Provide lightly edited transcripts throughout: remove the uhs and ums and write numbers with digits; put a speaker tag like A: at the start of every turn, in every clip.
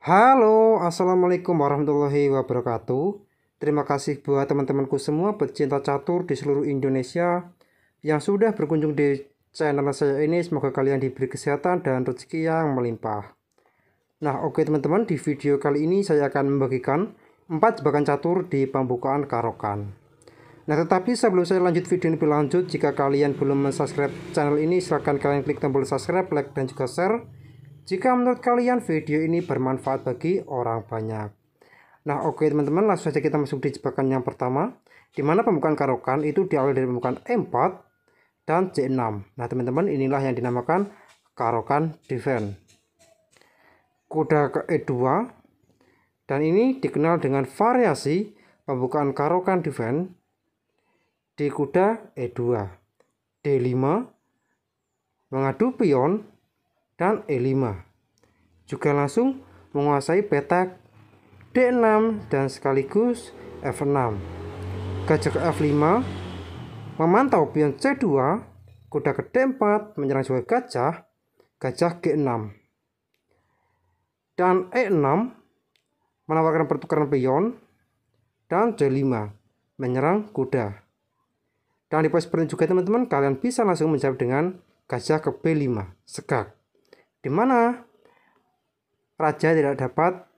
A: Halo, assalamualaikum warahmatullahi wabarakatuh. Terima kasih buat teman-temanku semua pecinta catur di seluruh Indonesia yang sudah berkunjung di channel saya ini. Semoga kalian diberi kesehatan dan rezeki yang melimpah. Nah, oke teman-teman, di video kali ini saya akan membagikan 4 jebakan catur di pembukaan karokan. Nah, tetapi sebelum saya lanjut video ini lebih lanjut, jika kalian belum subscribe channel ini, silahkan kalian klik tombol subscribe, like, dan juga share jika menurut kalian video ini bermanfaat bagi orang banyak. Nah, oke teman-teman, langsung saja kita masuk di jebakan yang pertama, di mana pembukaan karokan itu diawali dari pembukaan E4 dan C6. Nah, teman-teman, inilah yang dinamakan karokan defense. Kuda ke E2, dan ini dikenal dengan variasi pembukaan karokan defense di kuda E2, D5, mengadu pion, dan E5. Juga langsung menguasai petak D6 dan sekaligus F6. Gajah ke F5, memantau pion C2, kuda ke D4, menyerang juga gajah G6. Dan E6, menawarkan pertukaran pion, dan C5, menyerang kuda. Dan di posisi seperti juga teman-teman, kalian bisa langsung menjawab dengan gajah ke B5, segak, di mana raja tidak dapat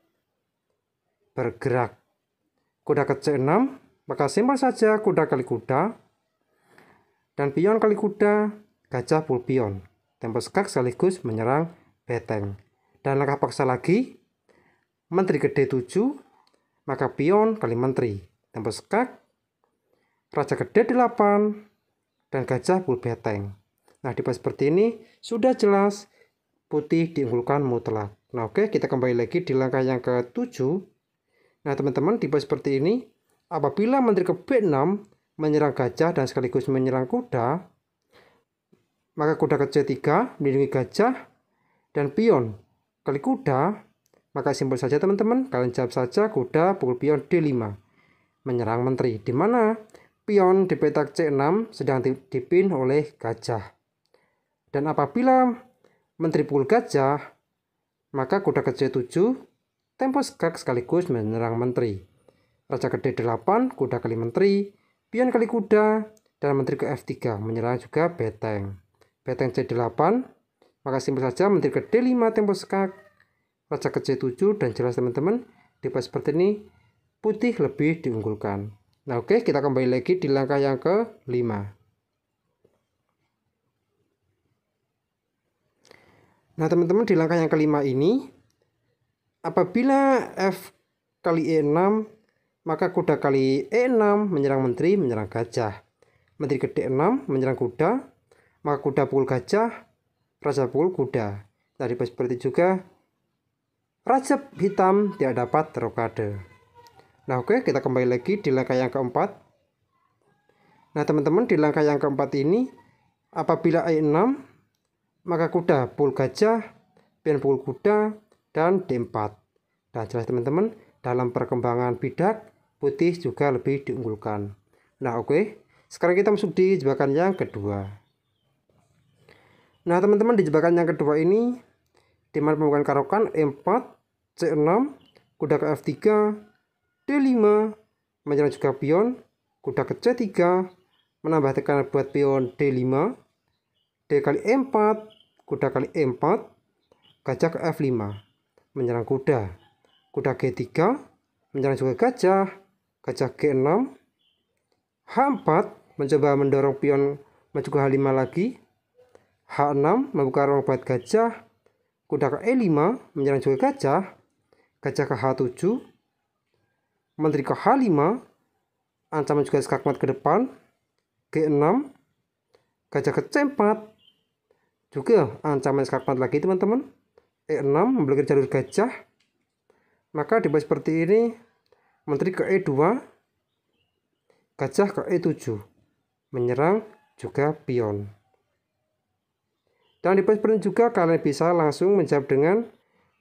A: bergerak. Kuda ke C6, maka simpel saja kuda kali kuda, dan pion kali kuda, gajah full pion, tempo segak sekaligus menyerang beteng. Dan langkah paksa lagi, menteri ke D7, maka pion kali menteri, tempo segak, raja ke D8, dan gajah full beteng. Nah, di posisi seperti ini sudah jelas putih diunggulkan mutlak. Nah, oke, kita kembali lagi di langkah yang ke-7. Nah, teman-teman, di posisi seperti ini, apabila menteri ke B6 menyerang gajah dan sekaligus menyerang kuda, maka kuda ke C3 melindungi gajah dan pion kali kuda, maka simpel saja teman-teman, kalian jawab saja kuda pukul pion D5 menyerang menteri, di mana pion di petak C6 sedang dipin oleh gajah. Dan apabila menteri pukul gajah, maka kuda ke C7, tempo segak sekaligus menyerang menteri. Raja ke D8, kuda kali menteri, pion kali kuda, dan menteri ke F3, menyerang juga beteng. Beteng C8, maka simpel saja menteri ke D5, tempo segak, raja ke C7, dan jelas teman-teman, di posisi seperti ini, putih lebih diunggulkan. Nah, oke, kita kembali lagi di langkah yang ke-5. Nah, teman-teman, di langkah yang kelima ini, apabila F kali E6, maka kuda kali E6 menyerang menteri, menyerang gajah. Menteri ke D6 menyerang kuda, maka kuda pukul gajah, raja pukul kuda. Tadi seperti juga, raja hitam tidak dapat terokade. Nah, oke, kita kembali lagi di langkah yang keempat. Nah, teman-teman, di langkah yang keempat ini, apabila E6, maka kuda pukul gajah, pion pukul kuda, dan D4. Nah, jelas teman-teman, dalam perkembangan bidak, putih juga lebih diunggulkan. Nah, oke, sekarang kita masuk di jebakan yang kedua. Nah, teman-teman, di jebakan yang kedua ini, di mana pembukaan karokan E4, C6, kuda ke F3, D5, menyerang juga pion, kuda ke C3, menambah tekanan buat pion D5, D kali E4, kuda kali E4, gajah ke F5, menyerang kuda, kuda G3, menyerang juga gajah, gajah G6, H4, mencoba mendorong pion maju ke H5 lagi, H6, membuka ruang buat gajah, kuda ke E5, menyerang juga gajah, gajah ke H7, menteri ke H5, ancaman juga skakmat ke depan, G6, gajah ke C4, juga ancaman skakmat lagi teman-teman, E6 memblokir jalur gajah. Maka di posisi seperti ini, menteri ke E2, gajah ke E7, menyerang juga pion. Dan di posisi seperti ini juga kalian bisa langsung menjawab dengan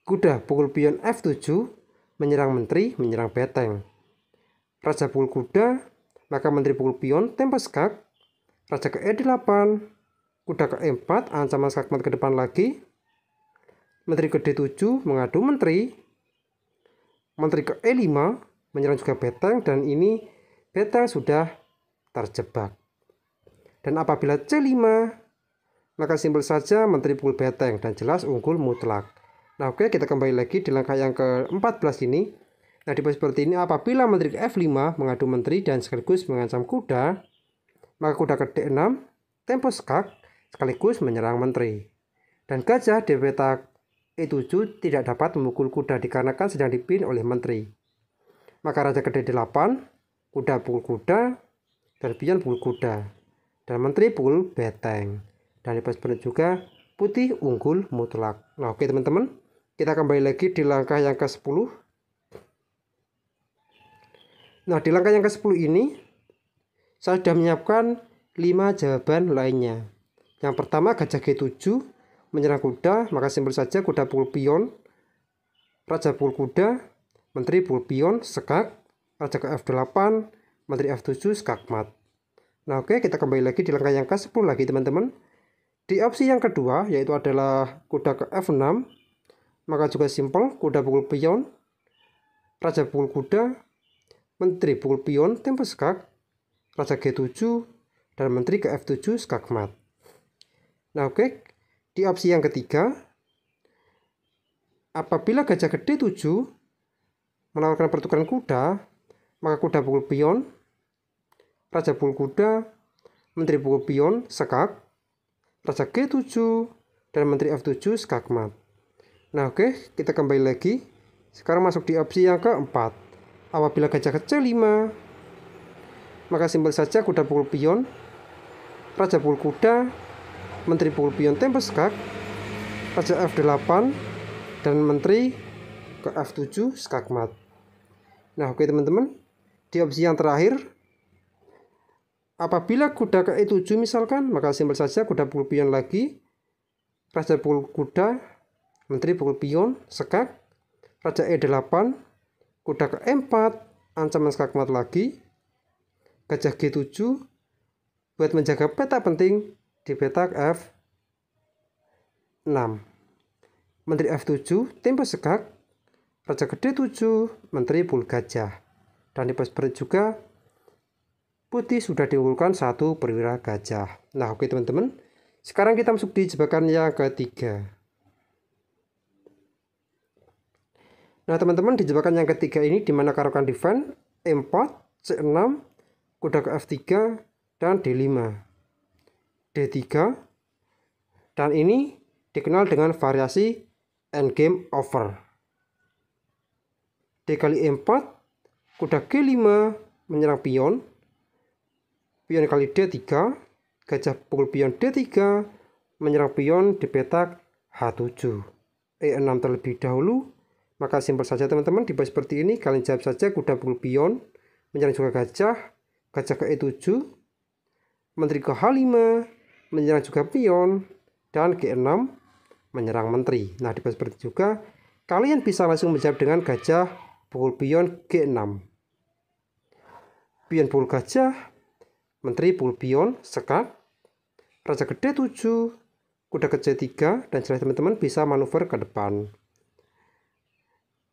A: kuda pukul pion F7, menyerang menteri, menyerang beteng. Raja pukul kuda, maka menteri pukul pion, tempo segak, raja ke E8, kuda ke E4, ancaman skakmat ke depan lagi, menteri ke D7 mengadu menteri, Menteri ke E5 menyerang juga beteng, dan ini beteng sudah terjebak. Dan apabila C5, maka simpel saja menteri pukul beteng dan jelas unggul mutlak. Nah oke, kita kembali lagi di langkah yang ke-14 ini. Nah di posisi seperti ini, apabila menteri ke F5 mengadu menteri dan sekaligus mengancam kuda, maka kuda ke D6 tempo skak sekaligus menyerang menteri. Dan gajah di petak E7 tidak dapat memukul kuda dikarenakan sedang dipimpin oleh menteri. Maka raja ke D8, kuda pukul kuda, dan pion pukul kuda, dan menteri pukul beteng. Dan di posisi juga putih unggul mutlak. Nah oke teman-teman, kita kembali lagi di langkah yang ke-10. Nah di langkah yang ke-10 ini saya sudah menyiapkan 5 jawaban lainnya. Yang pertama, gajah G7 menyerang kuda, maka simpel saja kuda pukul pion, raja pukul kuda, menteri pukul pion, skak, raja ke F8, menteri F7, skak mat. Nah oke, kita kembali lagi di langkah yang ke-10 lagi teman-teman. Di opsi yang kedua, yaitu adalah kuda ke F6, maka juga simpel, kuda pukul pion, raja pukul kuda, menteri pukul pion, tempo skak, raja G7, dan menteri ke F7, skak mat. Nah oke, di opsi yang ketiga, apabila gajah ke D7 menawarkan pertukaran kuda, maka kuda pukul pion, raja pukul kuda, menteri pukul pion, skak, raja G7, dan menteri F7, skak mat. Nah oke, kita kembali lagi. Sekarang masuk di opsi yang keempat. Apabila gajah ke C5, maka simpel saja kuda pukul pion, raja pukul kuda, menteri pukul pion, tempo skak, raja F8, dan menteri ke F7, skak mat. Nah oke teman-teman, di opsi yang terakhir, apabila kuda ke E7 misalkan, maka simpel saja kuda pukul pion lagi, raja pukul kuda, menteri pukul pion, skak, raja E8, kuda ke E4, ancaman skak mat lagi, gajah G7 buat menjaga petak penting di petak F6, menteri F7, tempo skak, raja ke D7, menteri pukul gajah. Dan di posisi juga putih sudah diunggulkan 1 perwira gajah. Nah oke teman-teman, sekarang kita masuk di jebakan yang ketiga. Nah teman-teman, di jebakan yang ketiga ini dimana karokan defense E4, C6, kuda ke F3, dan D5, D3, dan ini dikenal dengan variasi endgame over. D kali E4, kuda G5 menyerang pion, pion kali D3, gajah pukul pion D3 menyerang pion di petak H7, E6 terlebih dahulu. Maka simpel saja teman-teman, di posisi seperti ini kalian jawab saja kuda pukul pion menyerang juga gajah, gajah ke E7, menteri ke H5 menyerang juga pion, dan G6 menyerang menteri. Nah di posisi seperti juga kalian bisa langsung menjawab dengan gajah pukul pion G6, pion pukul gajah, menteri pukul pion, skak, raja ke D7, kuda ke C3, dan jelas teman-teman bisa manuver ke depan.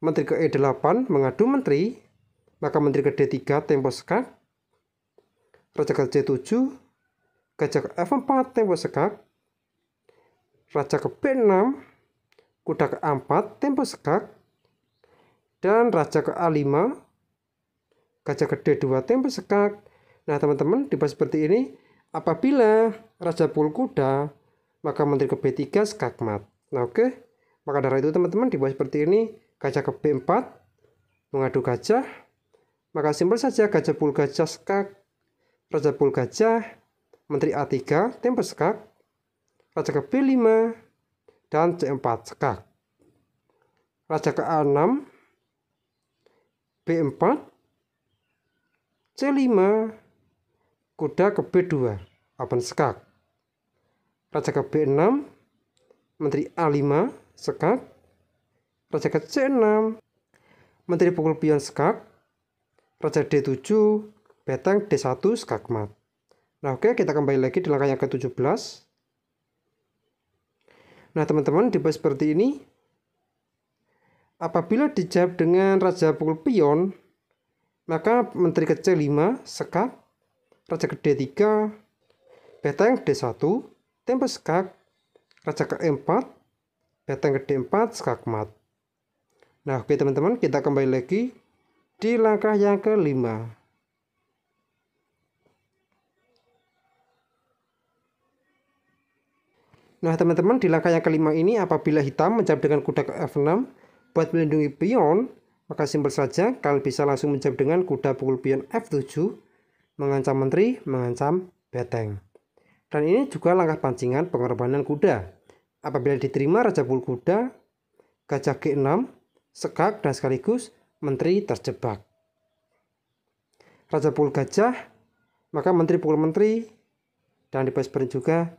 A: Menteri ke E8 mengadu menteri, maka menteri ke D3 tempo skak, raja ke C7, gajah ke F4 tempo skak, raja ke B6, kuda ke A4 tempo skak, dan raja ke A5, gajah ke D2 tempo skak. Nah teman-teman, di posisi seperti ini apabila raja pukul kuda, maka menteri ke B3 skak mat. Nah oke, maka dari itu teman-teman, di posisi seperti ini gajah ke B4 mengadu gajah, maka simpel saja gajah pukul gajah skak, raja pukul gajah, menteri A3 tempo skak, raja ke B5, dan C4 skak, raja ke A6, B4, C5, kuda ke B2 open skak, raja ke B6, menteri A5 skak, raja ke C6, menteri pukul pion skak, raja D7, beteng D1 skak mat. Nah oke, kita kembali lagi di langkah yang ke-17. Nah teman-teman, di posisi seperti ini Apabila dijawab dengan raja pukul pion, maka menteri kecil 5 sekak, raja gede 3, beteng D1, tembus skak, raja ke-4, beteng gede 4, skak mat. Nah, oke teman-teman, kita kembali lagi di langkah yang kelima. Nah, teman-teman, di langkah yang kelima ini apabila hitam menjawab dengan kuda ke F6 buat melindungi pion, maka simpel saja kalian bisa langsung menjawab dengan kuda pukul pion F7, mengancam menteri, mengancam beteng. Dan ini juga langkah pancingan pengorbanan kuda. Apabila diterima raja pukul kuda, gajah G6, sekak dan sekaligus menteri terjebak. Raja pukul gajah, maka menteri pukul menteri, dan di baris baris juga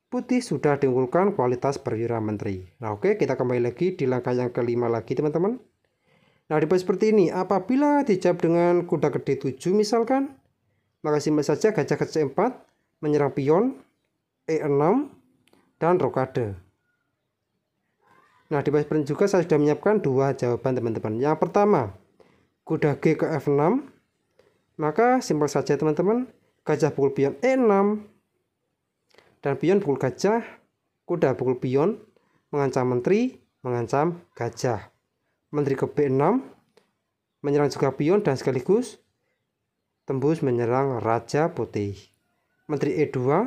A: putih sudah diunggulkan kualitas perwira menteri. Nah, oke, kita kembali lagi di langkah yang kelima lagi teman-teman. Nah, di baris seperti ini, apabila dijawab dengan kuda gede 7 misalkan, maka simpel saja gajah ke C4 menyerang pion, E6 dan rokade. Nah, di baris baris juga saya sudah menyiapkan dua jawaban teman-teman. Yang pertama, kuda G ke F6, maka simpel saja teman-teman, gajah pukul pion E6 dan pion pukul gajah, kuda pukul pion, mengancam menteri, mengancam gajah. Menteri ke B6, menyerang juga pion dan sekaligus tembus menyerang raja putih. Menteri E2,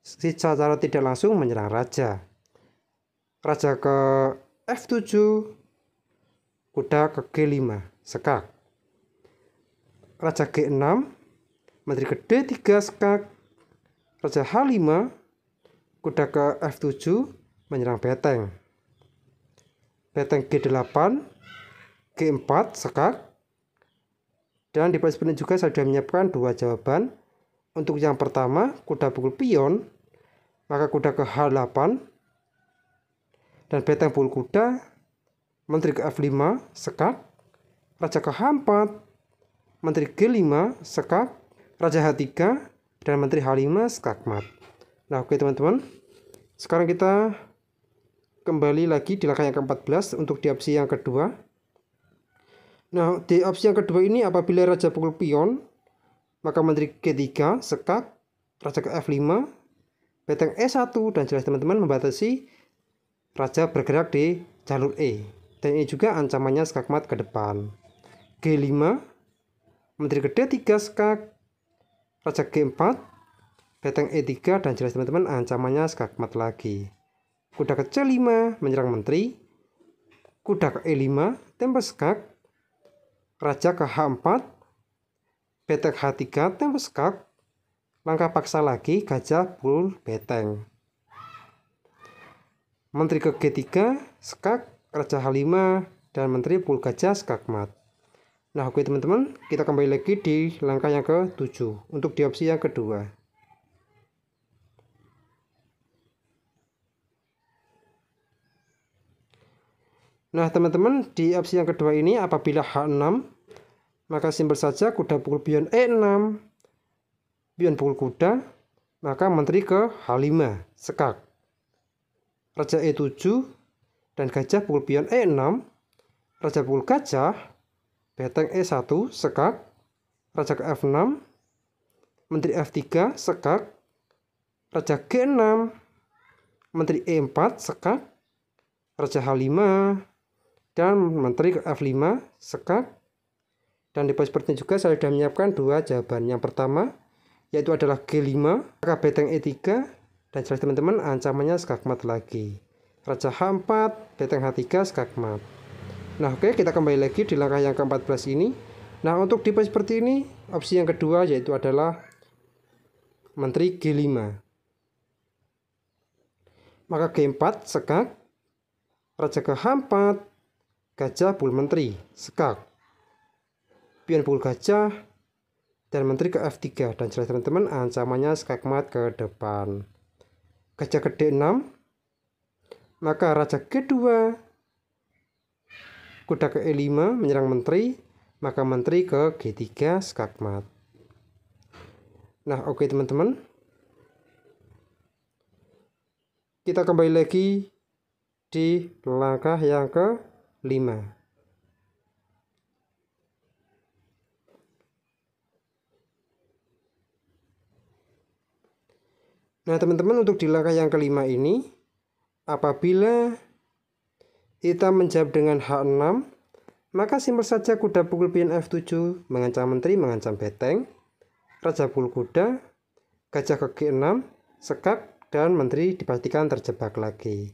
A: secara tidak langsung menyerang raja. Raja ke F7, kuda ke G5, sekak. Raja G6, menteri ke D3, sekak. Raja H5, kuda ke F7, menyerang beteng. Beteng G8, G4, sekak. Dan di baris ini juga saya sudah menyiapkan dua jawaban. Untuk yang pertama, kuda pukul pion, maka kuda ke H8, dan beteng pukul kuda, menteri ke F5, sekak. Raja ke H4, menteri G5, sekak. Raja H3, dan menteri H5 skak mat. Nah, oke teman-teman, sekarang kita kembali lagi di langkah yang ke-14 untuk di opsi yang kedua. Nah, di opsi yang kedua ini apabila raja pukul pion, maka menteri G3 sekak, raja ke F5, beteng E1, dan jelas teman-teman membatasi raja bergerak di jalur E. Dan ini juga ancamannya skak mat ke depan. G5, menteri ke D3 sekak, raja G4, beteng E3, dan jelas teman-teman ancamannya skak mat lagi. Kuda ke C5 menyerang menteri, kuda ke E5 tembus skak, raja ke H4, beteng H3 tembus skak, langkah paksa lagi gajah pukul beteng. Menteri ke G3 skak, raja H5, dan menteri pukul gajah skak mat. Nah, oke teman-teman, kita kembali lagi di langkah yang ke-7 untuk di opsi yang kedua. Nah, teman-teman, di opsi yang kedua ini apabila H6, maka simpel saja kuda pukul pion E6, pion pukul kuda, maka menteri ke H5, sekak. Raja E7, dan gajah pukul pion E6, raja pukul gajah, beteng E1, sekak, raja ke F6, menteri F3, sekak, raja G6, menteri E4, sekak, raja H5, dan menteri ke F5, sekak. Dan di pos seperti juga saya sudah menyiapkan dua jawaban. Yang pertama, yaitu adalah G5, maka beteng E3, dan jelas teman-teman ancamannya skak mat lagi. Raja H4, beteng H3, skak mat. Nah, oke, kita kembali lagi di langkah yang ke-14 ini. Nah, untuk tipe seperti ini, opsi yang kedua yaitu adalah menteri G5. Maka G4 sekak, raja ke H4, gajah pukul menteri, sekak. Pion pukul gajah, dan menteri ke F3. Dan jelas teman-teman ancamannya skak mat ke depan. Gajah ke D6, maka raja G2, kuda ke E5 menyerang menteri, maka menteri ke G3 skak mat. Nah, oke teman-teman, kita kembali lagi di langkah yang ke 5. Nah teman-teman, untuk di langkah yang kelima ini, apabila kita menjawab dengan H6, maka simpel saja kuda pukul pion F7 mengancam menteri, mengancam beteng, raja pukul kuda, gajah ke G6, sekak, dan menteri dipastikan terjebak lagi.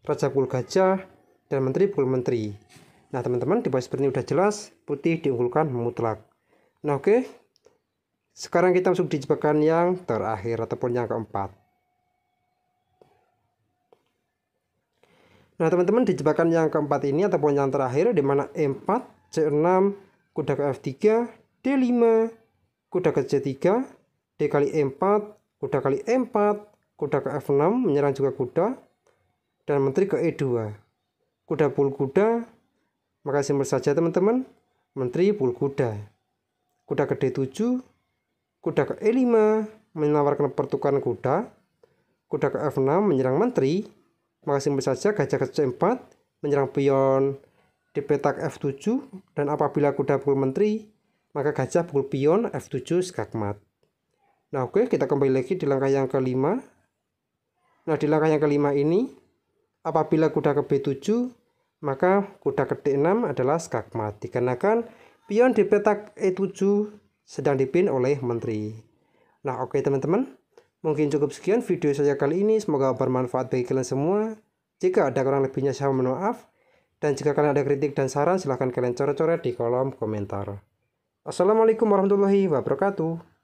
A: Raja pukul gajah, dan menteri pukul menteri. Nah teman-teman, di bawah seperti ini udah jelas, putih diunggulkan mutlak. Nah oke, sekarang kita masuk di jebakan yang terakhir ataupun yang keempat. Nah teman-teman, di jebakan yang keempat ini ataupun yang terakhir, di mana E4, C6, kuda ke F3, D5, kuda ke C3, D kali E4, kuda kali E4, kuda ke F6, menyerang juga kuda, dan menteri ke E2. Kuda pukul kuda, maka simpel saja teman-teman, menteri pukul kuda. Kuda ke D7, kuda ke E5 menawarkan pertukaran kuda, kuda ke F6 menyerang menteri, maka simpel saja gajah ke C4 menyerang pion di petak F7, dan apabila kuda pukul menteri, maka gajah pukul pion F7 skakmat. Nah oke, kita kembali lagi di langkah yang kelima. Nah di langkah yang kelima ini, apabila kuda ke B7, maka kuda ke D6 adalah skakmat, dikarenakan pion di petak E7 sedang dipin oleh menteri. Nah oke teman-teman, mungkin cukup sekian video saya kali ini, semoga bermanfaat bagi kalian semua. Jika ada kurang lebihnya saya mohon maaf, dan jika kalian ada kritik dan saran silahkan kalian coret-coret di kolom komentar. Assalamualaikum warahmatullahi wabarakatuh.